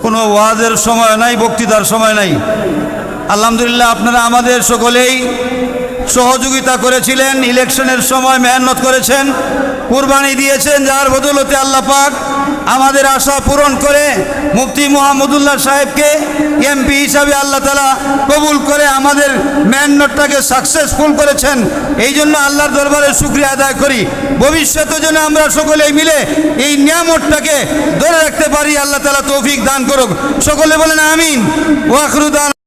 কোনো ওয়াজের সময় নাই, বক্তৃতার সময় নাই। আলহামদুলিল্লাহ, আপনারা আমাদের সকলেই সহযোগিতা করেছিলেন, ইলেকশনের সময় মেহনত করেছেন, কুরবানি দিয়েছেন, যার বদৌলতে আল্লাহ পাক আমাদের আশা পূরণ করে মুফতি মুহাম্মদুল্লাহ সাহেবকে এমপি হিসাবে আল্লাহ তাআলা কবুল করে আমাদের মেহনতটাকে সাকসেসফুল করেছেন। এই জন্য আল্লাহর দরবারে শুকরিয়া আদায় করি। ভবিষ্যতে যেন আমরা সকলেই মিলে এই নিয়ামতটাকে ধরে রাখতে পারি, আল্লাহ তাআলা তৌফিক দান করুক। সকলে বলেন আমিন। ওয়া আখিরু দাওয়ানা।